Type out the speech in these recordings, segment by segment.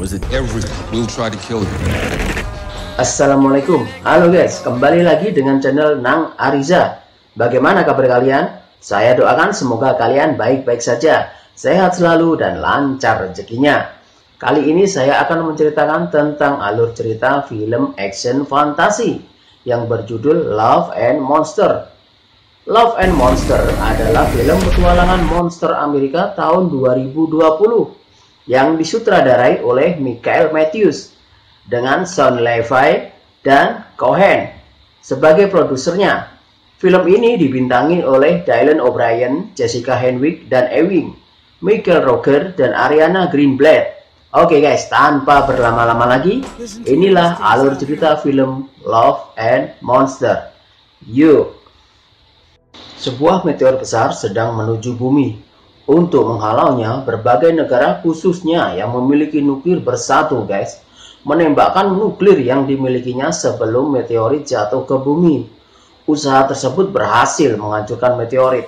Was it everyone will try to kill you? Assalamualaikum, halo guys, kembali lagi dengan channel Nang Ariza. Bagaimana kabar kalian? Saya doakan semoga kalian baik-baik saja, sehat selalu dan lancar rezekinya. Kali ini saya akan menceritakan tentang alur cerita film action fantasi yang berjudul Love and Monster. Love and Monster adalah film petualangan monster Amerika tahun 2020 yang disutradarai oleh Michael Matthews dengan Sean Levy dan Cohen sebagai produsernya. Film ini dibintangi oleh Dylan O'Brien, Jessica Henwick dan Ewing, Michael Rooker dan Ariana Greenblatt. Oke guys, tanpa berlama-lama lagi, inilah alur cerita film Love and Monster. Yuk! Sebuah meteor besar sedang menuju bumi. Untuk menghalaunya, berbagai negara khususnya yang memiliki nuklir bersatu guys, menembakkan nuklir yang dimilikinya sebelum meteorit jatuh ke bumi. Usaha tersebut berhasil menghancurkan meteorit.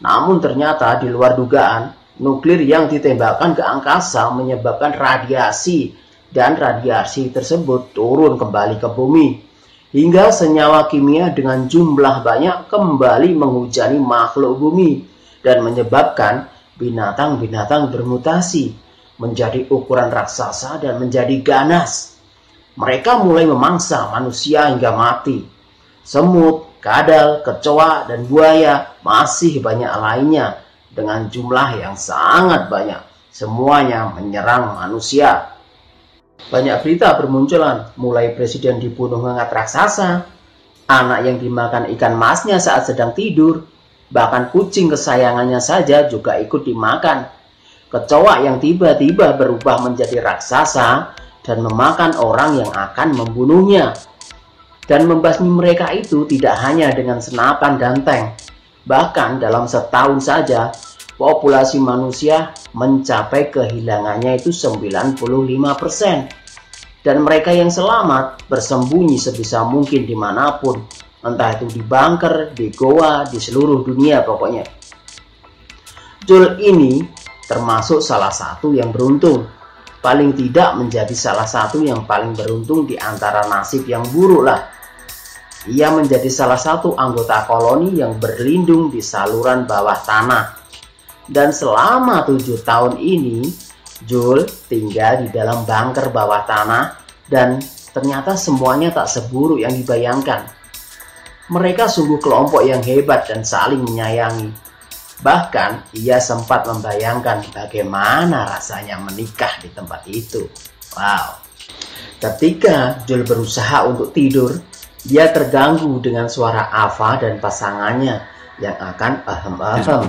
Namun ternyata di luar dugaan, nuklir yang ditembakkan ke angkasa menyebabkan radiasi, dan radiasi tersebut turun kembali ke bumi. Hingga senyawa kimia dengan jumlah banyak kembali menghujani makhluk bumi dan menyebabkan binatang-binatang bermutasi menjadi ukuran raksasa dan menjadi ganas. Mereka mulai memangsa manusia hingga mati. Semut, kadal, kecoa, dan buaya masih banyak lainnya dengan jumlah yang sangat banyak. Semuanya menyerang manusia. Banyak berita bermunculan, mulai presiden dibunuh hangat raksasa, anak yang dimakan ikan masnya saat sedang tidur, bahkan kucing kesayangannya saja juga ikut dimakan. Kecoa yang tiba-tiba berubah menjadi raksasa dan memakan orang yang akan membunuhnya. Dan membasmi mereka itu tidak hanya dengan senapan dan tank. Bahkan dalam setahun saja, populasi manusia mencapai kehilangannya itu 95%. Dan mereka yang selamat bersembunyi sebisa mungkin dimanapun. Entah itu di bunker, di goa, di seluruh dunia pokoknya. Joel ini termasuk salah satu yang beruntung. Paling tidak menjadi salah satu yang paling beruntung di antara nasib yang buruk lah. Ia menjadi salah satu anggota koloni yang berlindung di saluran bawah tanah. Dan selama 7 tahun ini, Joel tinggal di dalam bunker bawah tanah dan ternyata semuanya tak seburuk yang dibayangkan. Mereka sungguh kelompok yang hebat dan saling menyayangi. Bahkan ia sempat membayangkan bagaimana rasanya menikah di tempat itu. Wow. Ketika Joel berusaha untuk tidur, dia terganggu dengan suara Ava dan pasangannya yang akan ahem-ahem.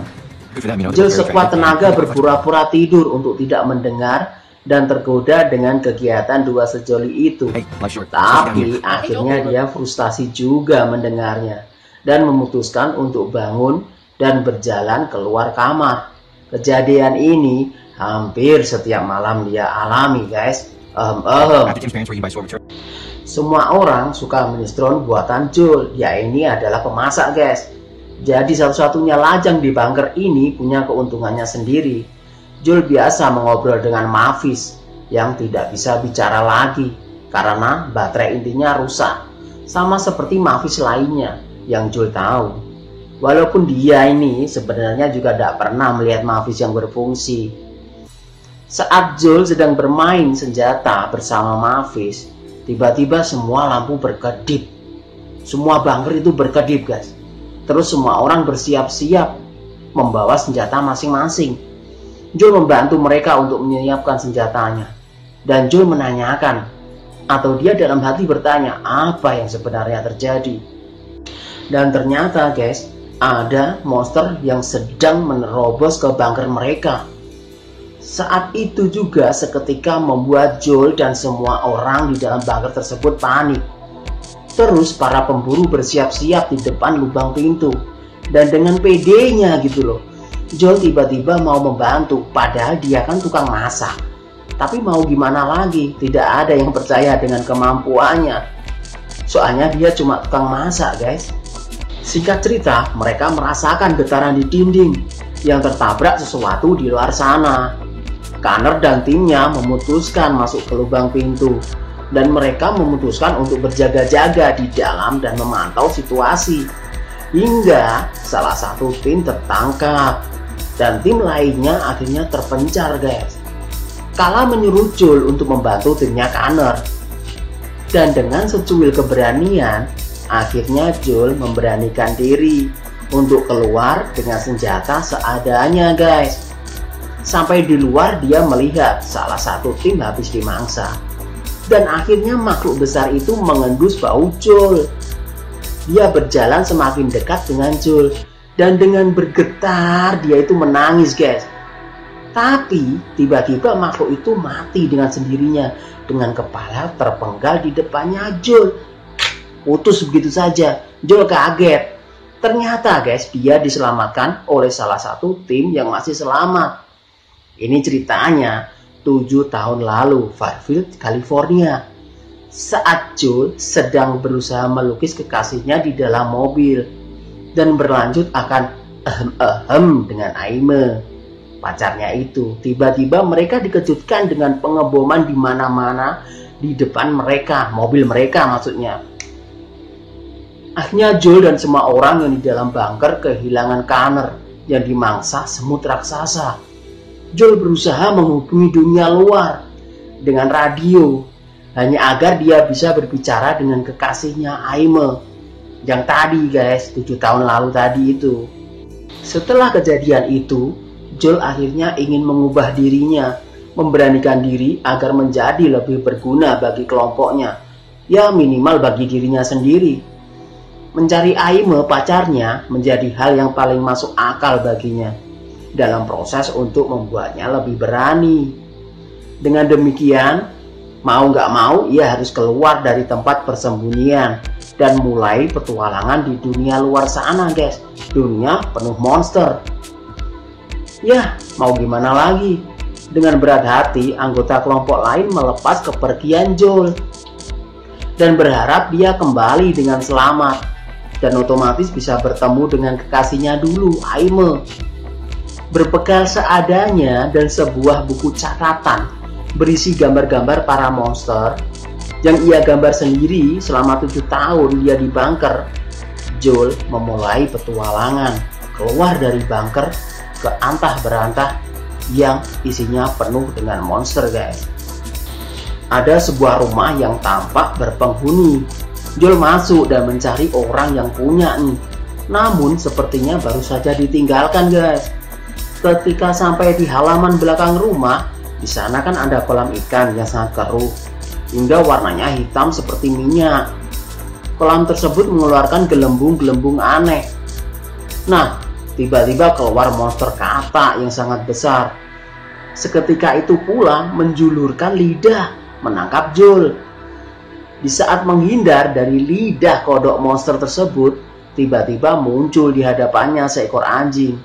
Joel sekuat tenaga berpura-pura tidur untuk tidak mendengar dan tergoda dengan kegiatan dua sejoli itu. Tapi akhirnya dia frustasi juga mendengarnya dan memutuskan untuk bangun dan berjalan keluar kamar. Kejadian ini hampir setiap malam dia alami guys. Semua orang suka minestrone buatan Joel. Dia ini adalah pemasak guys. Jadi satu-satunya lajang di bunker ini punya keuntungannya sendiri. Joel biasa mengobrol dengan Mavis yang tidak bisa bicara lagi karena baterai intinya rusak. Sama seperti Mavis lainnya yang Joel tahu. Walaupun dia ini sebenarnya juga tidak pernah melihat Mavis yang berfungsi. Saat Joel sedang bermain senjata bersama Mavis, tiba-tiba semua lampu berkedip. Semua bunker itu berkedip guys. Terus semua orang bersiap-siap membawa senjata masing-masing. Joel membantu mereka untuk menyiapkan senjatanya. Dan Joel menanyakan, atau dia dalam hati bertanya, apa yang sebenarnya terjadi. Dan ternyata guys, ada monster yang sedang menerobos ke bunker mereka. Saat itu juga seketika membuat Joel dan semua orang di dalam bunker tersebut panik. Terus para pemburu bersiap-siap di depan lubang pintu. Dan dengan pedenya gitu loh, Joel tiba-tiba mau membantu, padahal dia kan tukang masak. Tapi mau gimana lagi, tidak ada yang percaya dengan kemampuannya. Soalnya dia cuma tukang masak guys. Singkat cerita, mereka merasakan getaran di dinding yang tertabrak sesuatu di luar sana. Connor dan timnya memutuskan masuk ke lubang pintu, dan mereka memutuskan untuk berjaga-jaga di dalam dan memantau situasi. Hingga salah satu tim tertangkap, dan tim lainnya akhirnya terpencar, guys. Kala menyuruh Joel untuk membantu timnya Connor. Dan dengan secuil keberanian, akhirnya Joel memberanikan diri untuk keluar dengan senjata seadanya, guys. Sampai di luar dia melihat salah satu tim habis dimangsa. Dan akhirnya makhluk besar itu mengendus bau Joel. Dia berjalan semakin dekat dengan Joel. Dan dengan bergetar dia itu menangis, guys. Tapi tiba-tiba makhluk itu mati dengan sendirinya, dengan kepala terpenggal di depannya Joel. Putus begitu saja. Joel kaget. Ternyata, guys, dia diselamatkan oleh salah satu tim yang masih selamat. Ini ceritanya 7 tahun lalu, Fairfield, California. Saat Joel sedang berusaha melukis kekasihnya di dalam mobil dan berlanjut akan dengan Aime, pacarnya itu. Tiba-tiba mereka dikejutkan dengan pengeboman di mana-mana di depan mereka, mobil mereka maksudnya. Akhirnya Joel dan semua orang yang di dalam bunker kehilangan Connor yang dimangsa semut raksasa. Joel berusaha menghubungi dunia luar dengan radio, hanya agar dia bisa berbicara dengan kekasihnya Aime yang tadi, guys, 7 tahun lalu tadi itu. Setelah kejadian itu, Joel akhirnya ingin mengubah dirinya, memberanikan diri agar menjadi lebih berguna bagi kelompoknya, ya minimal bagi dirinya sendiri. Mencari Aime pacarnya menjadi hal yang paling masuk akal baginya dalam proses untuk membuatnya lebih berani. Dengan demikian, mau nggak mau ia harus keluar dari tempat persembunyian dan mulai petualangan di dunia luar sana, guys. Dunia penuh monster. Ya, mau gimana lagi? Dengan berat hati, anggota kelompok lain melepas kepergian Joel dan berharap dia kembali dengan selamat dan otomatis bisa bertemu dengan kekasihnya dulu, Aime. Berbekal seadanya dan sebuah buku catatan berisi gambar-gambar para monster yang ia gambar sendiri selama 7 tahun dia di bunker, Joel memulai petualangan keluar dari bunker ke antah berantah yang isinya penuh dengan monster, guys. Ada sebuah rumah yang tampak berpenghuni. Joel masuk dan mencari orang yang punya nih. Namun sepertinya baru saja ditinggalkan, guys. Ketika sampai di halaman belakang rumah, di sana kan ada kolam ikan yang sangat keruh hingga warnanya hitam seperti minyak. Kolam tersebut mengeluarkan gelembung-gelembung aneh. Nah, tiba-tiba keluar monster katak yang sangat besar. Seketika itu pula menjulurkan lidah menangkap Joel. Di saat menghindar dari lidah kodok monster tersebut, tiba-tiba muncul di hadapannya seekor anjing.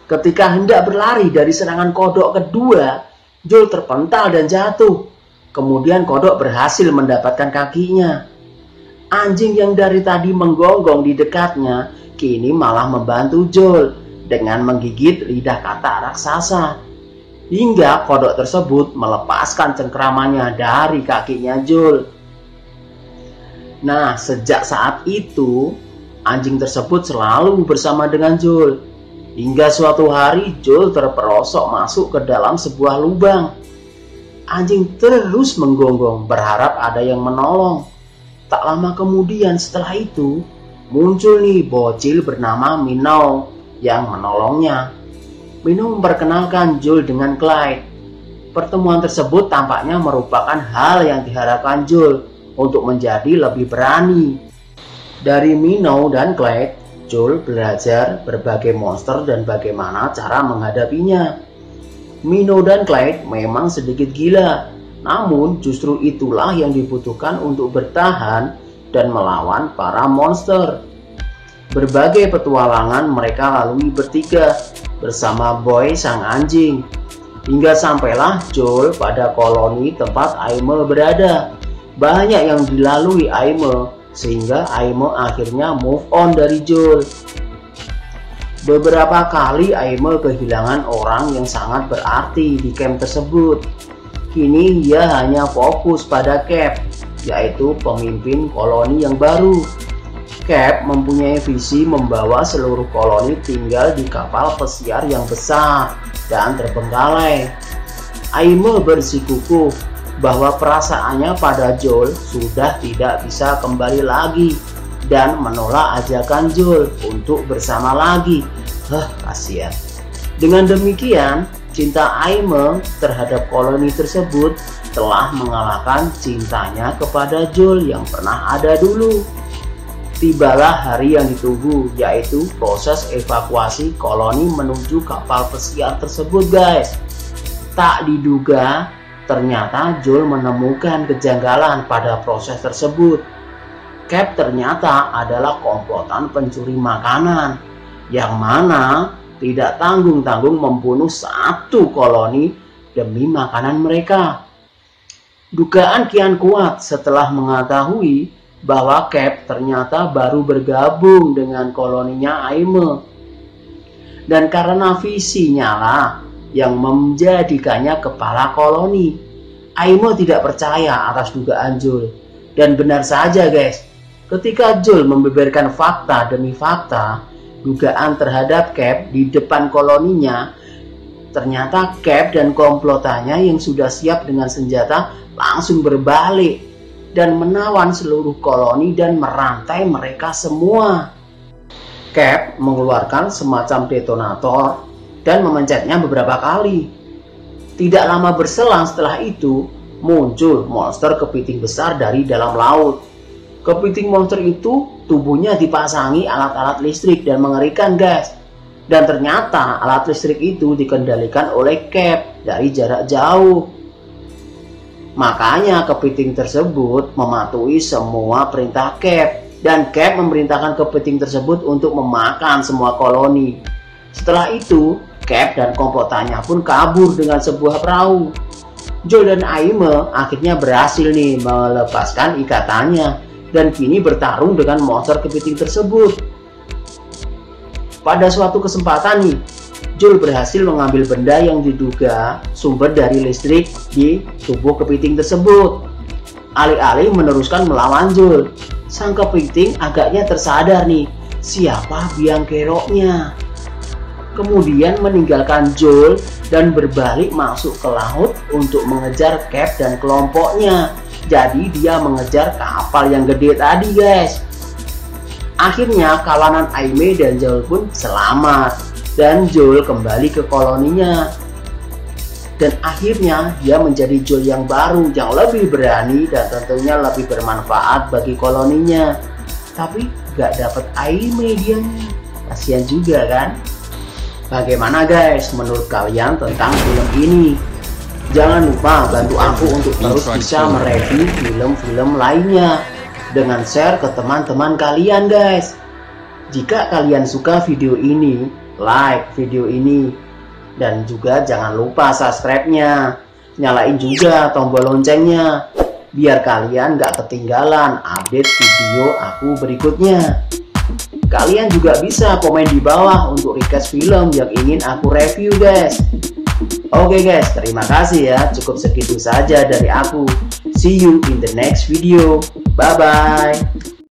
Ketika hendak berlari dari serangan kodok kedua, Joel terpental dan jatuh. Kemudian kodok berhasil mendapatkan kakinya. Anjing yang dari tadi menggonggong di dekatnya, kini malah membantu Joel dengan menggigit lidah katak raksasa. Hingga kodok tersebut melepaskan cengkeramannya dari kakinya Joel. Nah, sejak saat itu, anjing tersebut selalu bersama dengan Joel. Hingga suatu hari Joel terperosok masuk ke dalam sebuah lubang. Anjing terus menggonggong berharap ada yang menolong. Tak lama kemudian setelah itu muncul nih bocil bernama Minow yang menolongnya. Minow memperkenalkan Joel dengan Clyde. Pertemuan tersebut tampaknya merupakan hal yang diharapkan Joel untuk menjadi lebih berani. Dari Minow dan Clyde, Joel belajar berbagai monster dan bagaimana cara menghadapinya. Minow dan Clyde memang sedikit gila, namun justru itulah yang dibutuhkan untuk bertahan dan melawan para monster. Berbagai petualangan mereka lalui bertiga bersama Boy sang anjing, hingga sampailah Joel pada koloni tempat Aime berada. Banyak yang dilalui Aime, sehingga Aime akhirnya move on dari Joel. Beberapa kali Aime kehilangan orang yang sangat berarti di camp tersebut. Kini ia hanya fokus pada Cap, yaitu pemimpin koloni yang baru. Cap mempunyai visi membawa seluruh koloni tinggal di kapal pesiar yang besar dan terbengkalai. Aime bersikukuh bahwa perasaannya pada Joel sudah tidak bisa kembali lagi dan menolak ajakan Joel untuk bersama lagi. Kasihan. Dengan demikian, cinta Aime terhadap koloni tersebut telah mengalahkan cintanya kepada Joel yang pernah ada dulu. Tibalah hari yang ditunggu, yaitu proses evakuasi koloni menuju kapal pesiar tersebut, guys. Tak diduga, ternyata Joel menemukan kejanggalan pada proses tersebut. Cap ternyata adalah komplotan pencuri makanan, yang mana tidak tanggung-tanggung membunuh satu koloni demi makanan mereka. Dugaan kian kuat setelah mengetahui bahwa Cap ternyata baru bergabung dengan koloninya Aime. Dan karena visinya lah yang menjadikannya kepala koloni, Aime tidak percaya atas dugaan Joel. Dan benar saja, guys, ketika Joel membeberkan fakta demi fakta dugaan terhadap Cap di depan koloninya, ternyata Cap dan komplotannya yang sudah siap dengan senjata langsung berbalik dan menawan seluruh koloni dan merantai mereka semua. Cap mengeluarkan semacam detonator dan memencetnya beberapa kali. Tidak lama berselang setelah itu, muncul monster kepiting besar dari dalam laut. Kepiting monster itu tubuhnya dipasangi alat-alat listrik dan mengerikan, guys. Dan ternyata alat listrik itu dikendalikan oleh Cap dari jarak jauh. Makanya kepiting tersebut mematuhi semua perintah Cap. Dan Cap memerintahkan kepiting tersebut untuk memakan semua koloni. Setelah itu, Cap dan komplotannya pun kabur dengan sebuah perahu. Joel dan Aime akhirnya berhasil nih melepaskan ikatannya dan kini bertarung dengan monster kepiting tersebut. Pada suatu kesempatan nih, Joel berhasil mengambil benda yang diduga sumber dari listrik di tubuh kepiting tersebut. Alih-alih meneruskan melawan Joel, sang kepiting agaknya tersadar nih siapa biang keroknya. Kemudian meninggalkan Joel dan berbalik masuk ke laut untuk mengejar Cap dan kelompoknya. Jadi dia mengejar kapal yang gede tadi, guys. Akhirnya kawanan Aime dan Joel pun selamat dan Joel kembali ke koloninya. Dan akhirnya dia menjadi Joel yang baru, yang lebih berani dan tentunya lebih bermanfaat bagi koloninya. Tapi gak dapet Aime dianya. Kasihan juga kan? Bagaimana guys menurut kalian tentang film ini? Jangan lupa bantu aku untuk terus bisa mereview film-film lainnya dengan share ke teman-teman kalian, guys. Jika kalian suka video ini, like video ini. Dan juga jangan lupa subscribe-nya. Nyalain juga tombol loncengnya biar kalian gak ketinggalan update video aku berikutnya. Kalian juga bisa komen di bawah untuk request film yang ingin aku review, guys. Oke guys, terima kasih ya. Cukup segitu saja dari aku. See you in the next video. Bye bye.